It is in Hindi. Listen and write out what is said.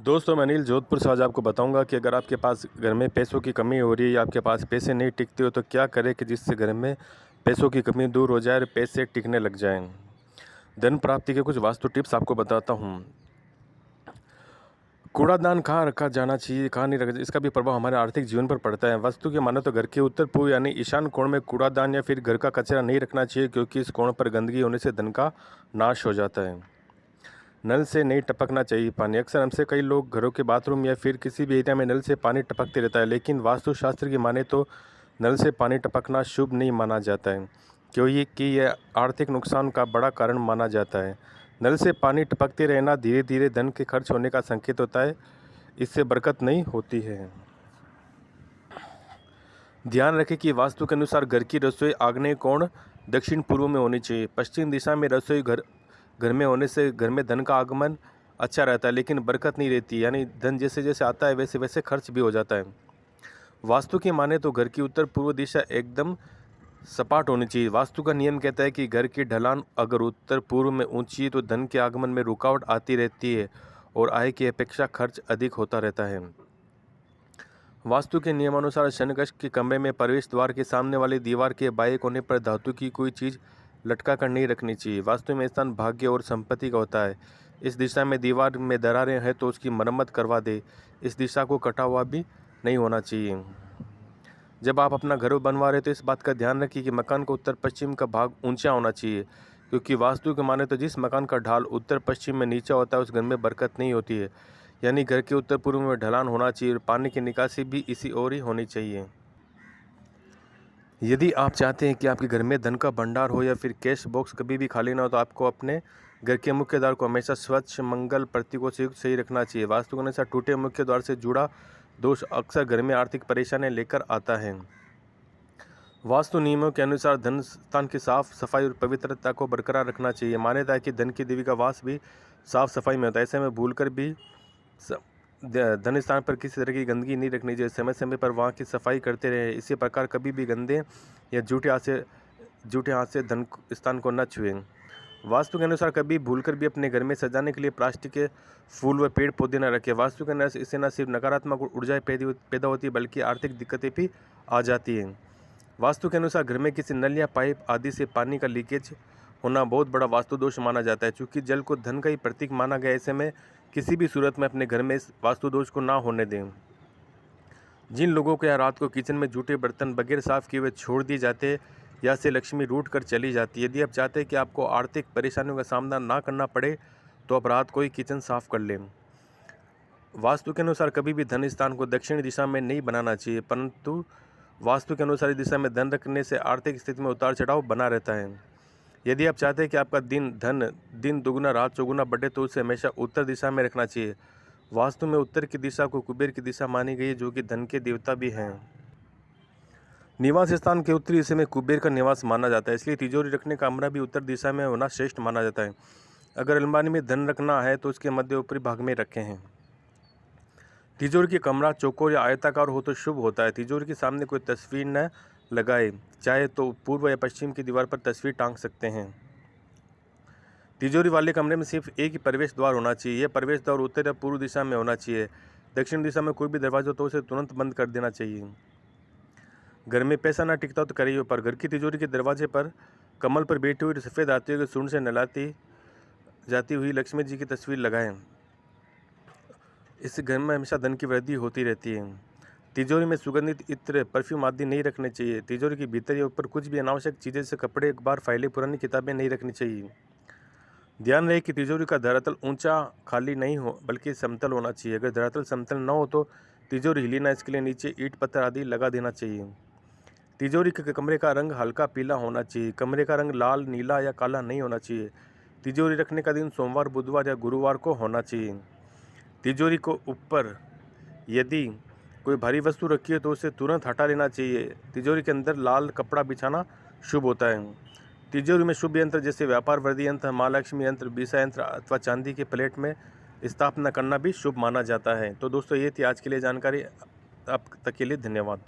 दोस्तों, मैं अनिल जोधपुर से आज आपको बताऊंगा कि अगर आपके पास घर में पैसों की कमी हो रही है या आपके पास पैसे नहीं टिकते हो तो क्या करें कि जिससे घर में पैसों की कमी दूर हो जाए और पैसे टिकने लग जाएं। धन प्राप्ति के कुछ वास्तु टिप्स आपको बताता हूं। कूड़ादान कहाँ रखा जाना चाहिए, कहाँ नहीं रखा, इसका भी प्रभाव हमारे आर्थिक जीवन पर पड़ता है। वास्तु के माने तो घर के उत्तर पूर्व यानी ईशान कोण में कूड़ादान या फिर घर का कचरा नहीं रखना चाहिए, क्योंकि इस कोण पर गंदगी होने से धन का नाश हो जाता है। नल से नहीं टपकना चाहिए पानी। अक्सर हमसे कई लोग घरों के बाथरूम या फिर किसी भी एरिया में नल से पानी टपकते रहता है, लेकिन वास्तुशास्त्र की माने तो नल से पानी टपकना शुभ नहीं माना जाता है, क्योंकि यह आर्थिक नुकसान का बड़ा कारण माना जाता है। नल से पानी टपकते रहना धीरे धीरे धन के खर्च होने का संकेत होता है, इससे बरकत नहीं होती है। ध्यान रखें कि वास्तु के अनुसार घर की रसोई आग्नेय कोण दक्षिण पूर्व में होनी चाहिए। पश्चिम दिशा में रसोई घर में होने से घर में धन का आगमन अच्छा रहता है, लेकिन बरकत नहीं रहती, यानी धन जैसे जैसे आता है वैसे वैसे खर्च भी हो जाता है। वास्तु की माने तो घर की उत्तर पूर्व दिशा एकदम सपाट होनी चाहिए। वास्तु का नियम कहता है कि घर की ढलान अगर उत्तर पूर्व में ऊंची है तो धन के आगमन में रुकावट आती रहती है और आय की अपेक्षा खर्च अधिक होता रहता है। वास्तु के नियमानुसार शनकक्ष के कमरे में प्रवेश द्वार के सामने वाली दीवार के बाएं कोने पर धातु की कोई चीज़ लटका कर नहीं रखनी चाहिए। वास्तु में स्थान भाग्य और संपत्ति का होता है। इस दिशा में दीवार में दरारें हैं तो उसकी मरम्मत करवा दे। इस दिशा को कटा हुआ भी नहीं होना चाहिए। जब आप अपना घर बनवा रहे तो इस बात का ध्यान रखिए कि मकान का उत्तर पश्चिम का भाग ऊंचा होना चाहिए, क्योंकि वास्तु के माने तो जिस मकान का ढाल उत्तर पश्चिम में नीचा होता है उस घर में बरकत नहीं होती है। यानी घर के उत्तर पूर्व में ढलान होना चाहिए और पानी की निकासी भी इसी ओर ही होनी चाहिए। यदि आप चाहते हैं कि आपके घर में धन का भंडार हो या फिर कैश बॉक्स कभी भी खाली ना हो, तो आपको अपने घर के मुख्य द्वार को हमेशा स्वच्छ, मंगल प्रतीकों से युक्त सही रखना चाहिए। वास्तु के अनुसार टूटे मुख्य द्वार से जुड़ा दोष अक्सर घर में आर्थिक परेशानियां लेकर आता है। वास्तु नियमों के अनुसार धन स्थान की साफ सफाई और पवित्रता को बरकरार रखना चाहिए। मान्यता है कि धन की देवी का वास भी साफ सफाई में होता है। ऐसे में भूलकर भी धन स्थान पर किसी तरह की गंदगी नहीं रखनी चाहिए। समय समय पर वहाँ की सफाई करते रहे। इसी प्रकार कभी भी गंदे या जूठे हाथ से धन स्थान को न छुएं। वास्तु के अनुसार कभी भूलकर भी अपने घर में सजाने के लिए प्लास्टिक के फूल व पेड़ पौधे न रखें। वास्तु के अनुसार इससे न सिर्फ नकारात्मक ऊर्जाएं पैदा होती है, बल्कि आर्थिक दिक्कतें भी आ जाती हैं। वास्तु के अनुसार घर में किसी नल या पाइप आदि से पानी का लीकेज होना बहुत बड़ा वास्तु दोष माना जाता है। चूँकि जल को धन का ही प्रतीक माना गया, ऐसे में किसी भी सूरत में अपने घर में इस वास्तु दोष को ना होने दें। जिन लोगों को या रात को किचन में जूठे बर्तन बगैर साफ किए हुए छोड़ दिए जाते हैं, या से लक्ष्मी रूठ कर चली जाती है। यदि आप चाहते हैं कि आपको आर्थिक परेशानियों का सामना ना करना पड़े तो आप रात को ही किचन साफ कर लें। वास्तु के अनुसार कभी भी धन स्थान को दक्षिण दिशा में नहीं बनाना चाहिए, परंतु वास्तु के अनुसार इस दिशा में धन रखने से आर्थिक स्थिति में उतार चढ़ाव बना रहता है। यदि आप चाहते हैं कि आपका दिन दुगुना रात चौगुना बढ़े तो उसे हमेशा उत्तर दिशा में रखना चाहिए। वास्तु में उत्तर की दिशा को कुबेर की दिशा मानी गई है, जो कि धन के देवता भी हैं। निवास स्थान के उत्तरी हिस्से में कुबेर का निवास माना जाता है, इसलिए तिजोरी रखने का कमरा भी उत्तर दिशा में होना श्रेष्ठ माना जाता है। अगर अलमारी में धन रखना है तो उसके मध्य ऊपरी भाग में रखें हैं। तिजोरी की कमरा चौकोर या आयताकार हो तो शुभ होता है। तिजोरी के सामने कोई तस्वीर न लगाए, चाहे तो पूर्व या पश्चिम की दीवार पर तस्वीर टांग सकते हैं। तिजोरी वाले कमरे में सिर्फ एक ही प्रवेश द्वार होना चाहिए। यह प्रवेश द्वार उत्तर या पूर्व दिशा में होना चाहिए। दक्षिण दिशा में कोई भी दरवाजा हो तो उसे तुरंत बंद कर देना चाहिए। घर में पैसा ना टिकता तो करिए पर घर की तिजोरी के दरवाजे पर कमल पर बैठी हुई सफ़ेद हाथियों के सूंड से नहलाती जाती हुई लक्ष्मी जी की तस्वीर लगाएं। इससे घर में हमेशा धन की वृद्धि होती रहती है। तिजोरी में सुगंधित इत्र, परफ्यूम आदि नहीं रखने चाहिए। तिजोरी के भीतर या ऊपर कुछ भी अनावश्यक चीज़ें जैसे कपड़े, अखबार, फाइलें, पुरानी किताबें नहीं रखनी चाहिए। ध्यान रहे कि तिजोरी का धरातल ऊंचा खाली नहीं हो, बल्कि समतल होना चाहिए। अगर धरातल समतल न हो तो तिजोरी हिली ना, इसके लिए नीचे ईंट पत्थर आदि लगा देना चाहिए। तिजोरी के कमरे का रंग हल्का पीला होना चाहिए। कमरे का रंग लाल, नीला या काला नहीं होना चाहिए। तिजोरी रखने का दिन सोमवार, बुधवार या गुरुवार को होना चाहिए। तिजोरी को ऊपर यदि कोई भारी वस्तु रखी है तो उसे तुरंत हटा लेना चाहिए। तिजोरी के अंदर लाल कपड़ा बिछाना शुभ होता है। तिजोरी में शुभ यंत्र जैसे व्यापार वृद्धि यंत्र, महालक्ष्मी यंत्र, बीसा यंत्र अथवा चांदी के प्लेट में स्थापना करना भी शुभ माना जाता है। तो दोस्तों, ये थी आज के लिए जानकारी। अब तक के लिए धन्यवाद।